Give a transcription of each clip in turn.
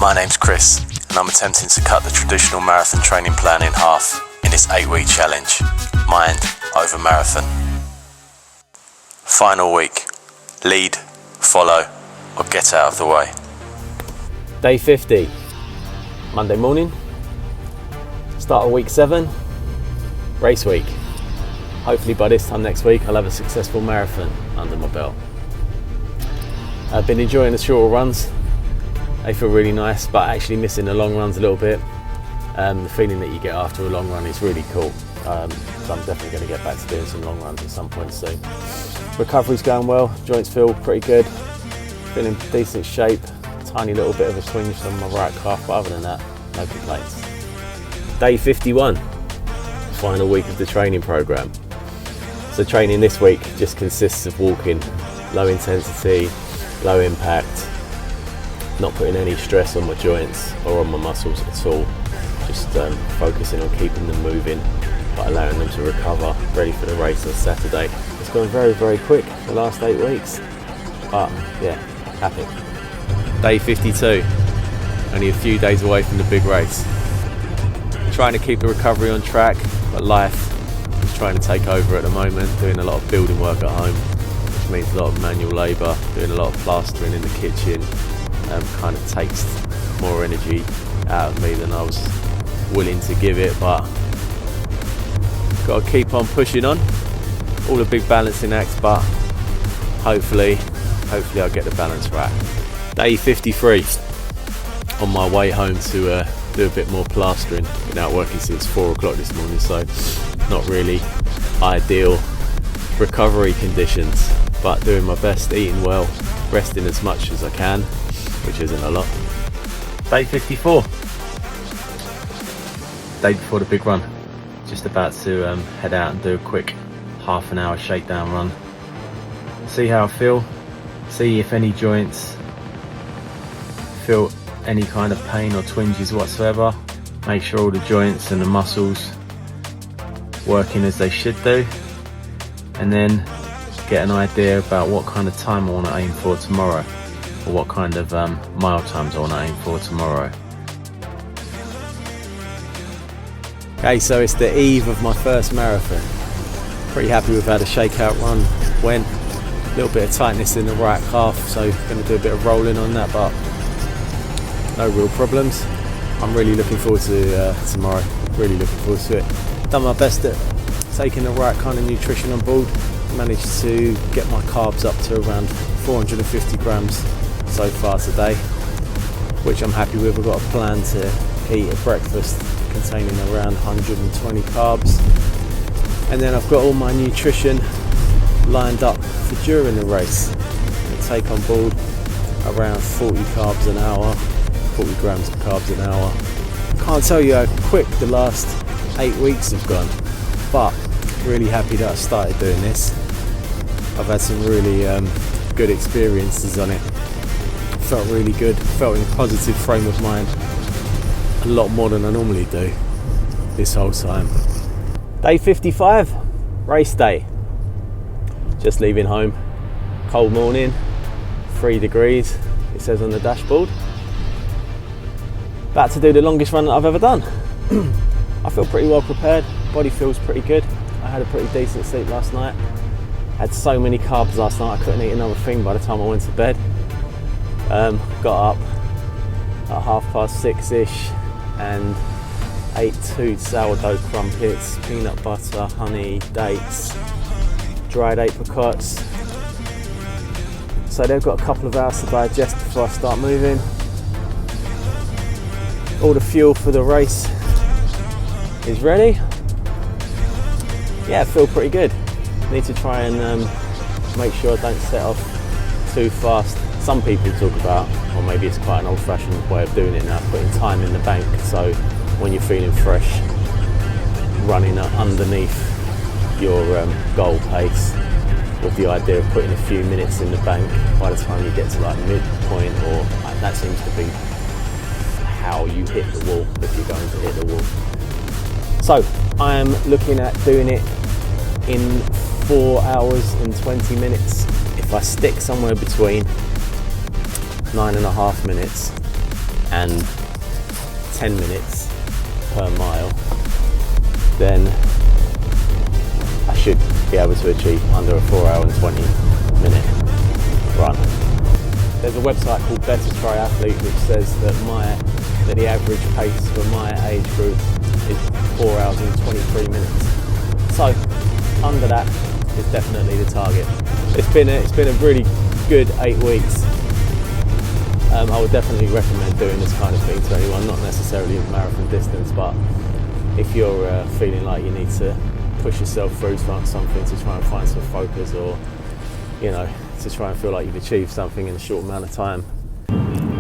My name's Chris, and I'm attempting to cut the traditional marathon training plan in half in this 8-week challenge, Mind over Marathon. Final week, lead, follow, or get out of the way. Day 50, Monday morning, start of week 7, race week. Hopefully by this time next week I'll have a successful marathon under my belt. I've been enjoying the shorter runs. They feel really nice, but actually missing the long runs a little bit. The feeling that you get after a long run is really cool. So I'm definitely going to get back to doing some long runs at some point soon. Recovery's going well, joints feel pretty good, feeling decent shape, tiny little bit of a twinge on my right calf, but other than that, no complaints. Day 51, final week of the training program. So training this week just consists of walking, low intensity, low impact, not putting any stress on my joints or on my muscles at all, just focusing on keeping them moving but allowing them to recover, ready for the race on Saturday. It's gone very, very quick the last 8 weeks, but yeah, happy. Day 52, only a few days away from the big race. Trying to keep the recovery on track, but life is trying to take over at the moment, doing a lot of building work at home, which means a lot of manual labour, doing a lot of plastering in the kitchen. Kind of takes more energy out of me than I was willing to give it, but got to keep on pushing on. All a big balancing act, but hopefully I'll get the balance right. Day 53, on my way home to do a bit more plastering. Been out working since 4 o'clock this morning, so not really ideal recovery conditions, but doing my best, eating well, resting as much as I can, which isn't a lot. Day 54, day before the big run. Just about to head out and do a quick half an hour shakedown run. See how I feel, see if any joints feel any kind of pain or twinges whatsoever. Make sure all the joints and the muscles working as they should do, and then get an idea about what kind of time I want to aim for tomorrow, or what kind of mile times I want to aim for tomorrow. Okay, so it's the eve of my first marathon. Pretty happy with how the shakeout run went. A little bit of tightness in the right calf, so going to do a bit of rolling on that, but no real problems. I'm really looking forward to tomorrow. Really looking forward to it. Done my best at taking the right kind of nutrition on board. Managed to get my carbs up to around 450 grams so far today, which I'm happy with. I've got a plan to eat a breakfast containing around 120 carbs, and then I've got all my nutrition lined up for during the race. I take on board around 40 carbs an hour, 40 grams of carbs an hour. Can't tell you how quick the last 8 weeks have gone, but really happy that I started doing this. I've had some really good experiences on it. Felt really good, felt in a positive frame of mind, a lot more than I normally do this whole time. Day 55, race day. Just leaving home, cold morning, 3 degrees, it says on the dashboard. About to do the longest run that I've ever done. I feel pretty well prepared, body feels pretty good. I had a pretty decent sleep last night. Had so many carbs last night I couldn't eat another thing by the time I went to bed. Got up at 6:30ish and ate 2 sourdough crumpets, peanut butter, honey, dates, dried apricots. So they've got a couple of hours to digest before I start moving. All the fuel for the race is ready. Yeah, I feel pretty good. Need to try and make sure I don't set off too fast. Some people talk about, or maybe it's quite an old-fashioned way of doing it now, putting time in the bank. So when you're feeling fresh, running underneath your goal pace, with the idea of putting a few minutes in the bank by the time you get to like midpoint, or that seems to be how you hit the wall if you're going to hit the wall. So I am looking at doing it in 4 hours and 20 minutes. If I stick somewhere between 9.5 minutes and 10 minutes per mile, then I should be able to achieve under a 4 hour and 20 minute run. There's a website called Better Triathlete which says that the average pace for my age group is 4 hours and 23 minutes. So under that is definitely the target. It's been a really good 8 weeks. I would definitely recommend doing this kind of thing to anyone, not necessarily a marathon distance, but if you're feeling like you need to push yourself through something to try and find some focus, or to try and feel like you've achieved something in a short amount of time.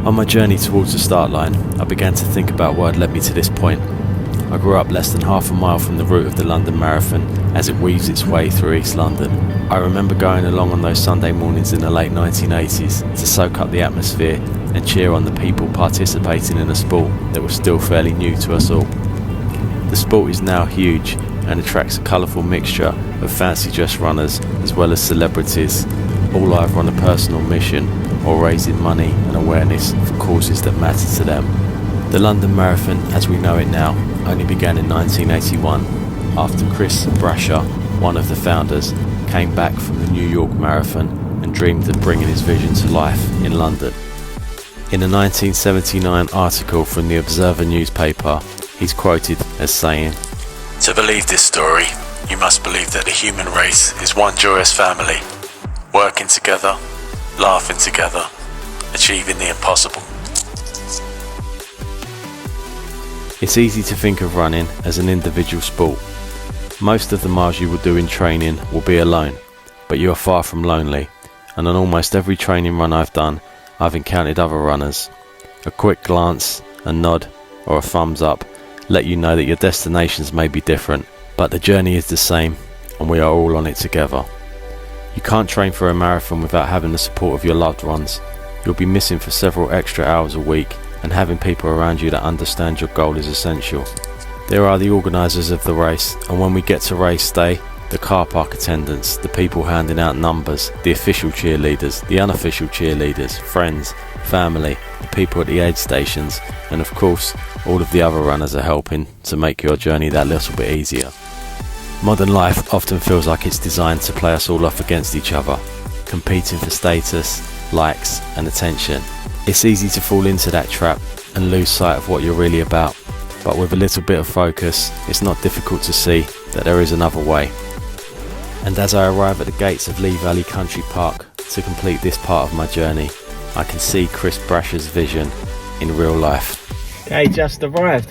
On my journey towards the start line, I began to think about what had led me to this point. I grew up less than half a mile from the route of the London Marathon as it weaves its way through East London. I remember going along on those Sunday mornings in the late 1980s to soak up the atmosphere and cheer on the people participating in a sport that was still fairly new to us all. The sport is now huge and attracts a colourful mixture of fancy dress runners as well as celebrities, all either on a personal mission or raising money and awareness for causes that matter to them. The London Marathon, as we know it now, only began in 1981 after Chris Brasher, one of the founders, came back from the New York Marathon and dreamed of bringing his vision to life in London. In a 1979 article from the Observer newspaper, he's quoted as saying, "To believe this story, you must believe that the human race is one joyous family, working together, laughing together, achieving the impossible." It's easy to think of running as an individual sport. Most of the miles you will do in training will be alone, but you are far from lonely, and on almost every training run I've done, I've encountered other runners. A quick glance, a nod, or a thumbs up let you know that your destinations may be different, but the journey is the same, and we are all on it together. You can't train for a marathon without having the support of your loved ones. You'll be missing for several extra hours a week, and having people around you that understand your goal is essential. There are the organisers of the race, and when we get to race day, the car park attendants, the people handing out numbers, the official cheerleaders, the unofficial cheerleaders, friends, family, the people at the aid stations, and of course, all of the other runners are helping to make your journey that little bit easier. Modern life often feels like it's designed to play us all off against each other, competing for status, likes, and attention. It's easy to fall into that trap and lose sight of what you're really about, but with a little bit of focus, it's not difficult to see that there is another way. And as I arrive at the gates of Lee Valley Country Park to complete this part of my journey, I can see Chris Brasher's vision in real life. Okay, just arrived.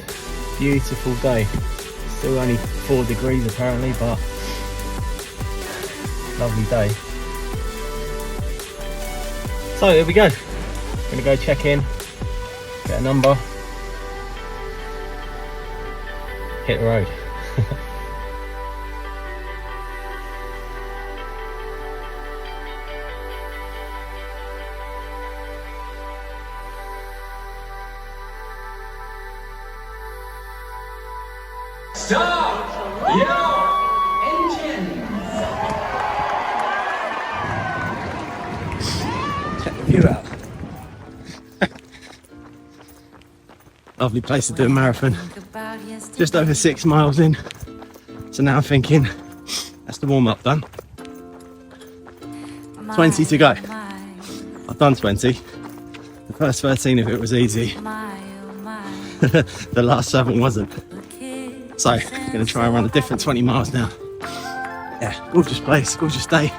Beautiful day. Still only 4 degrees apparently, but lovely day. So here we go. I'm gonna go check in, get a number, hit the road. Stop your engines! Check the view out. Lovely place to do a marathon. Just over 6 miles in. So now I'm thinking, that's the warm-up done. 20 to go. I've done 20. The first 13 of it was easy. The last 7 wasn't. So I'm going to try and run a different 20 miles now. Yeah, gorgeous place, gorgeous day.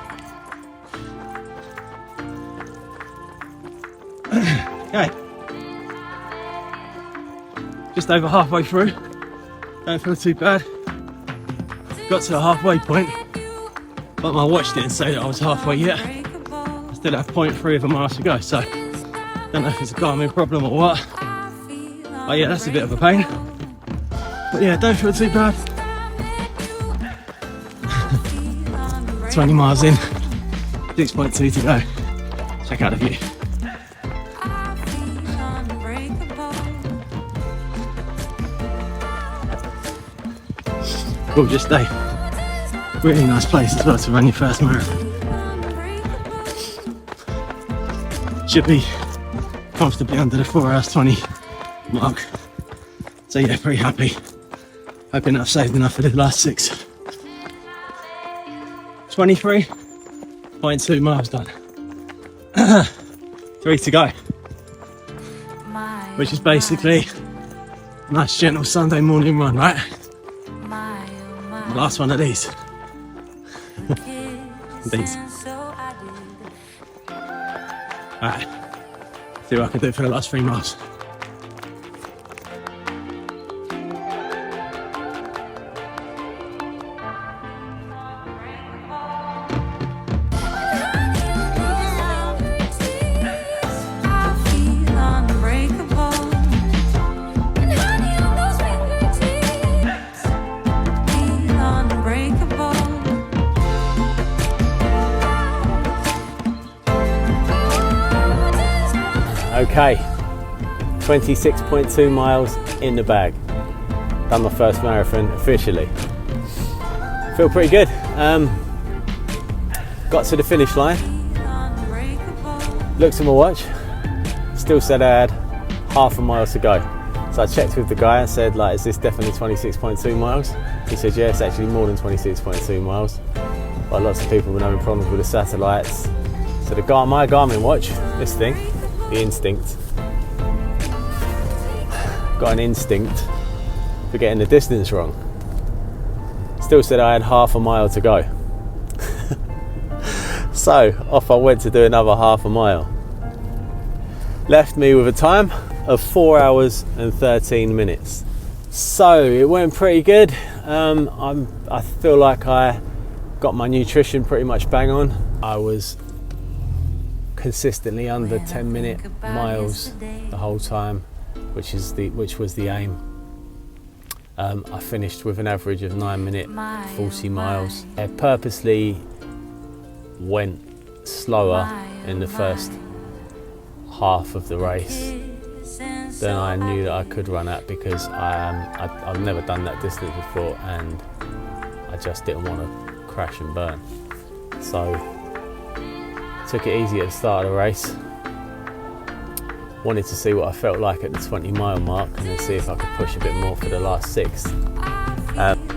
Okay. Just over halfway through. Don't feel too bad. Got to a halfway point, but my watch didn't say that I was halfway yet. I still have 0.3 of a mile to go, so don't know if it's a Garmin problem or what. Oh yeah, that's a bit of a pain. But yeah, don't feel too bad. 20 miles in, 6.2 to go. Check out the view. Gorgeous day. Really nice place as well to run your first marathon. Should be comfortably under the 4 hours 20 mark. So yeah, pretty happy. Hoping I've saved enough for the last 6. 23.2 miles done. 3 to go. Which is basically a nice gentle Sunday morning run, right? The last one of these. These. Alright. See what I can do for the last 3 miles. Okay, 26.2 miles in the bag. Done my first marathon officially. Feel pretty good. Got to the finish line. Looked at my watch. Still said I had half a mile to go. So I checked with the guy and said, like, is this definitely 26.2 miles? He said, yeah, it's actually more than 26.2 miles. But lots of people were having problems with the satellites. So my Garmin watch, this thing, the Instinct, got an instinct for getting the distance wrong. Still said I had half a mile to go. So off I went to do another half a mile. Left me with a time of 4 hours and 13 minutes. So it went pretty good. I feel like I got my nutrition pretty much bang on. I was consistently under 10-minute miles the whole time, which was the aim. I finished with an average of 9-minute 40 miles. I purposely went slower in the first half of the race than I knew that I could run at, because I've never done that distance before and I just didn't want to crash and burn. So took it easy at the start of the race. Wanted to see what I felt like at the 20-mile mark and then see if I could push a bit more for the last 6.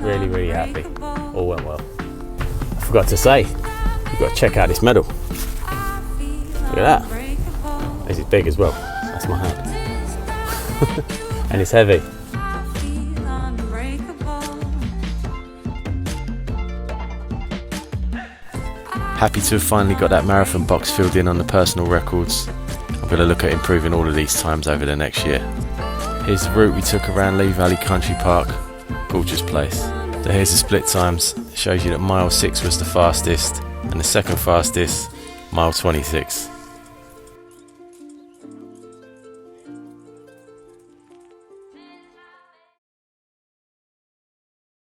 Really happy. All went well. I forgot to say, you've got to check out this medal. Look at that. This is big as well. That's my hand. And it's heavy. Happy to have finally got that marathon box filled in on the personal records. I'm going to look at improving all of these times over the next year. Here's the route we took around Lee Valley Country Park. Gorgeous place. So here's the split times. It shows you that mile 6 was the fastest and the second fastest, mile 26.